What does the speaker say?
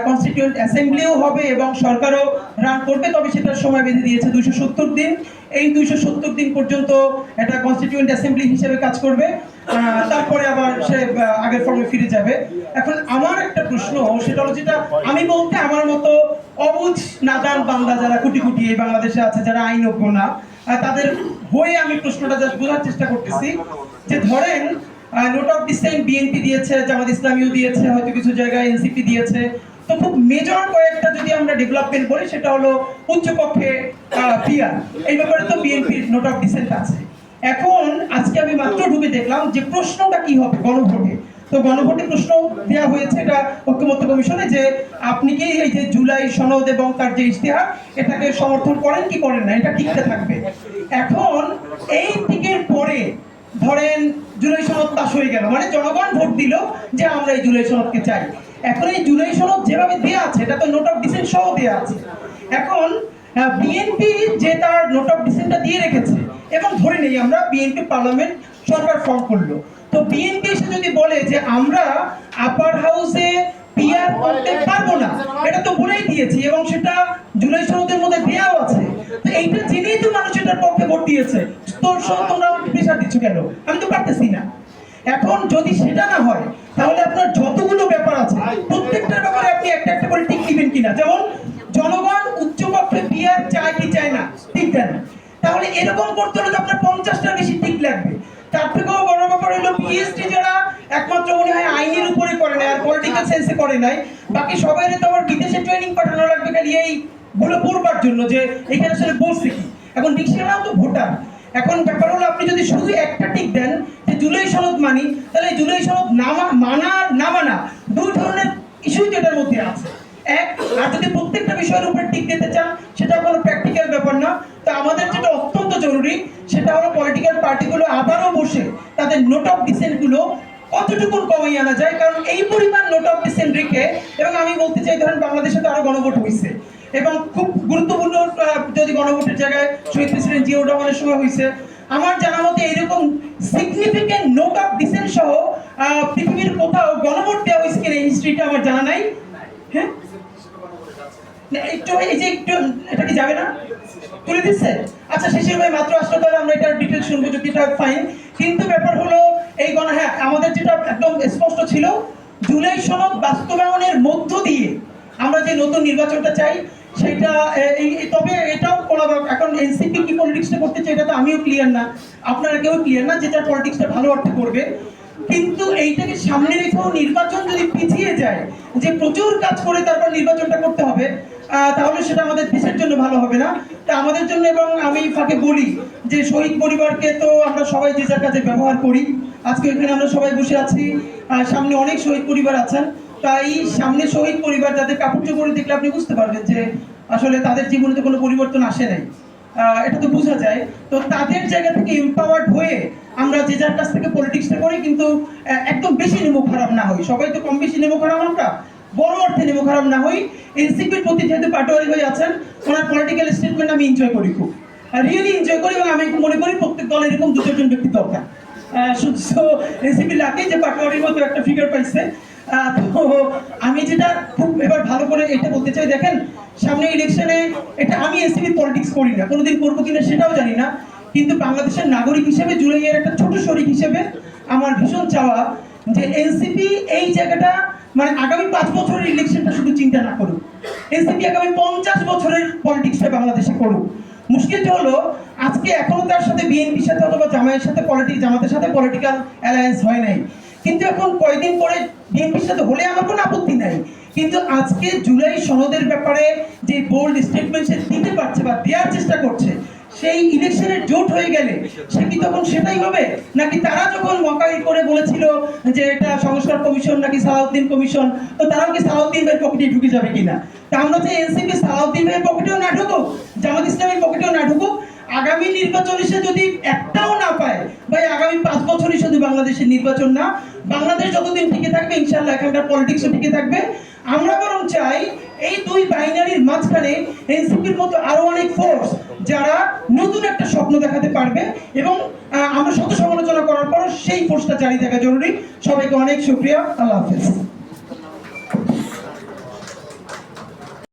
Constituent অ্যাসেম্বলিও হবে এবং সরকারও রান করবে, তবে সেটার সময় বেঁধে দিয়েছে 270 দিন। এই 270 দিন পর্যন্ত এটা কনস্টিটিউয়েন্ট অ্যাসেম্বলি হিসেবে কাজ করবে, তারপরে আবার সে আগের ফর্মে ফিরে যাবে। এখন আমার একটা প্রশ্ন, সেটা হলো, যেটা আমি বলতে আমার মতো অবুঝ নাদান বান্দা যারা কোটি কোটি এই বাংলাদেশে আছে, যারা আইনজ্ঞ না, তাদের হয়ে আমি প্রশ্নটা জাস্ট বোঝার চেষ্টা করতেছি। যে ধরেন নোট অফ ডিসেন্ট বিএনপি দিয়েছে, জামাত ইসলামীও দিয়েছে, হয়তো কিছু জায়গায় এনসিপি দিয়েছে, তো খুব মেজর কয়েকটা যদি আমরা ডেভেলপমেন্ট বলি, সেটা হলো উচ্চকক্ষে পিআর, এই ব্যাপারে তো বিএনপির নোট অফ ডিসেন্ট আছে। এখন আজকে আমি মাত্র ঢুকে দেখলাম যে প্রশ্নটা কি হবে গণভোটে। তো গণভোটে প্রশ্ন দেওয়া হয়েছে এটা ঐক্যমত্য কমিশনে, যে আপনি কি এই যে জুলাই সনদ এবং তার যে ইশতেহার, এটাকে সমর্থন করেন কি করেন না, এটা টিকতে থাকবে। এখন এই টিকের পরে ধরেন জুলাই সনদ পাস হয়ে গেল, মানে জনগণ ভোট দিল যে আমরা এই জুলাই সনদকে চাই। এখন এই জুলাই সনদ যেভাবে দেওয়া আছে, এটা তো নোট অফ ডিসেন্ট সহ দেওয়া আছে। এখন বিএনপি যে তার নোট অফ ডিসেন্টটা দিয়ে রেখেছে, এবং ধরে নেই আমরা বিএনপি পার্লামেন্ট সরকার ফর্ম করলো, তো বিএনপি এসে যদি বলে যে আমরা আপার হাউসে পিআর করতে পারবো না, এটা তো বলেই দিয়েছি এবং সেটা জুলাই সনদের মধ্যে দেওয়াও আছে, তো এইটা জেনেই তো মানুষ এটার পক্ষে ভোট দিয়েছে। তোমরা প্রেশার দিচ্ছ কেন? আমি তো পারতেছি না। এখন যদি সেটা না হয়, তাহলে আপনার যতগুলো ব্যাপার আছে প্রত্যেকটার ব্যাপারে আপনি একটা একটা করে টিক দিবেন কিনা। যেমন জনগণ উচ্চকক্ষে পিআর চায় কি চায় না, টিক দেন। তাহলে এরকম করতে হলে তো আপনার 50টার বেশি টিক লাগবে। তার থেকেও বড় ব্যাপার হলো পিএইচডি যারা একমাত্র মনে হয় আইনের উপরে করে নাই আর পলিটিক্যাল সেন্সে করে নাই, বাকি সবাইরে তো আবার বিদেশে ট্রেনিং পাঠানো লাগবে খালি এই গুলো পড়বার জন্য যে এখানে আসলে বলছে কি। এখন ডিকশনারিও তো ভোটার। এখন ব্যাপার হলো, আপনি যদি শুধু একটা টিক দেন যে জুলাই সনদ মানি, তাহলে জুলাই সনদ মানা না মানা দুই ধরনের ইস্যুই এটার মধ্যে আছে। এক, আর যদি প্রত্যেকটা বিষয়ের উপর টিক দিতে চান, সেটা কোনো প্র্যাকটিক্যাল ব্যাপার না। তো আমাদের যেটা অত্যন্ত জরুরি, সেটা হলো পলিটিক্যাল পার্টিগুলো আবারও বসে তাদের নোট অফ ডিসেন্ট গুলো কতটুকু কমাই আনা যায়, কারণ এই পরিমাণ নোট অফ ডিসেন্ট রেখে, এবং আমি বলতে চাই ধরেন বাংলাদেশে তো আরো গণভোট হয়েছে, এবং খুব গুরুত্বপূর্ণ যদি গণভোটের জায়গায় শহীদ প্রেসিডেন্ট জিয়াউর রহমানের সময় হয়েছে, আমার জানা মতে এরকম সিগনিফিকেন্ট নোট অফ ডিসেন্ট সহ পৃথিবীর কোথাও গণভোট দেওয়া হয়েছে কিনা, হিস্ট্রিটা আমার জানা নাই। হ্যাঁ, একটু এই যে একটু এটা কি যাবে না, তুলে দিচ্ছে। আচ্ছা, শেষের ভাই মাত্র আসলে, তাহলে আমরা এটার ডিটেইলস শুনবো, যদি এটা ফাইন। কিন্তু ব্যাপার হলো এই হ্যাঁ, আমাদের যেটা একদম স্পষ্ট ছিল, জুলাই সনদ বাস্তবায়নের মধ্য দিয়ে আমরা যে নতুন নির্বাচনটা চাই সেটা তবে এটাও এখন এনসিপি কি পলিটিক্সটা করতে চাই, এটা তো আমিও ক্লিয়ার না, আপনারা কেউ ক্লিয়ার না, যেটা পলিটিক্সটা ভালো অর্থে করবে। কিন্তু এইটাকে সামনে রেখেও নির্বাচন যদি পিছিয়ে যায়, যে প্রচুর কাজ করে তারপর নির্বাচনটা করতে হবে, তাহলে সেটা আমাদের দেশের জন্য ভালো হবে না। তা আমাদের জন্য, এবং আমি ফাঁকে বলি যে শহীদ পরিবারকে তো আমরা সবাই যে যার কাছে ব্যবহার করি। আজকে এখানে আমরা সবাই বসে আছি, সামনে অনেক শহীদ পরিবার আছেন, তাই সামনে শহীদ পরিবার যাদের কাপড় চোপড় দেখলে আপনি বুঝতে পারবেন যে আসলে তাদের জীবনে তো কোনো পরিবর্তন আসে নাই, এটা তো বোঝা যায়। তো তাদের জায়গা থেকে এম্পাওয়ার্ড হয়ে আমরা যে যার কাছ থেকে পলিটিক্সটা করি, কিন্তু একদম বেশি নেমো খারাপ না হই, সবাই তো কম বেশি নেমো খারাপ, আমরা বড় অর্থে নেমো খারাপ না হই। এনসিপির প্রতি যেহেতু পাটোয়ারি হয়ে আছেন, ওনার পলিটিক্যাল স্টেটমেন্ট আমি এনজয় করি, খুব রিয়েলি এনজয় করি, এবং আমি মনে করি প্রত্যেক দল এরকম দু চারজন ব্যক্তি দরকার। শুধু এনসিপি লাগে যে পাটোয়ারির মতো একটা ফিগার পাইছে। তো আমি যেটা খুব এবার ভালো করে এটা বলতে চাই, দেখেন সামনে ইলেকশনে, এটা আমি এনসিপি পলিটিক্স করি না, কোনোদিন করবো কিনা সেটাও জানি না, কিন্তু বাংলাদেশের নাগরিক হিসেবে, জুলাইয়ের একটা ছোট শরিক হিসেবে আমার ভীষণ চাওয়া যে এনসিপি এই জায়গাটা, মানে আগামী 5 বছরের ইলেকশনটা শুধু চিন্তা না করুক, এনসিপি আগামী 50 বছরের পলিটিক্সটা বাংলাদেশে করুক। মুশকিলটা হলো আজকে এখনো তার সাথে বিএনপির সাথে অথবা জামাতের সাথে পলিটিক্যাল অ্যালায়েন্স হয় নাই, কিন্তু এখন কয়েকদিন পরে বিএনপির সাথে হলে আমার কোনো আপত্তি নাই। কিন্তু আজকে জুলাই সনদের ব্যাপারে যে বোল্ড স্টেটমেন্ট সে দিতে পারছে বা দেওয়ার চেষ্টা করছে, সেই ইলেকশনের জোট হয়ে গেলে সে কি তখন সেটাই হবে, নাকি তারা যখন মকাই করে বলেছিল যে এটা সংস্কার কমিশন নাকি সালাউদ্দিন কমিশন, তো তারাও কি সালাউদ্দিন ভাইয়ের পকেটে ঢুকে যাবে কিনা? তা আমরা যে এনসিপি সালাউদ্দিন ভাইয়ের পকেটেও না ঢুকুক, জামাত ইসলামের পকেটেও না ঢুকুক, আগামী নির্বাচনে সে যদি একটাও না পায়, ভাই আগামী 5 বছরই শুধু বাংলাদেশের নির্বাচন না, বাংলাদেশ যতদিন টিকে থাকবে ইনশাআল্লাহ এখানকার পলিটিক্সও টিকে থাকবে। আমরা বরং চাই এই দুই বাইনারির মাঝখানে এনসিপির মতো আরো অনেক ফোর্স যারা নতুন একটা স্বপ্ন দেখাতে পারবে, এবং আমরা শত সমালোচনা করার পর সেই ফোর্সটা জারি থাকা জরুরি। সবাইকে অনেক শুকরিয়া, আল্লাহ হাফেজ।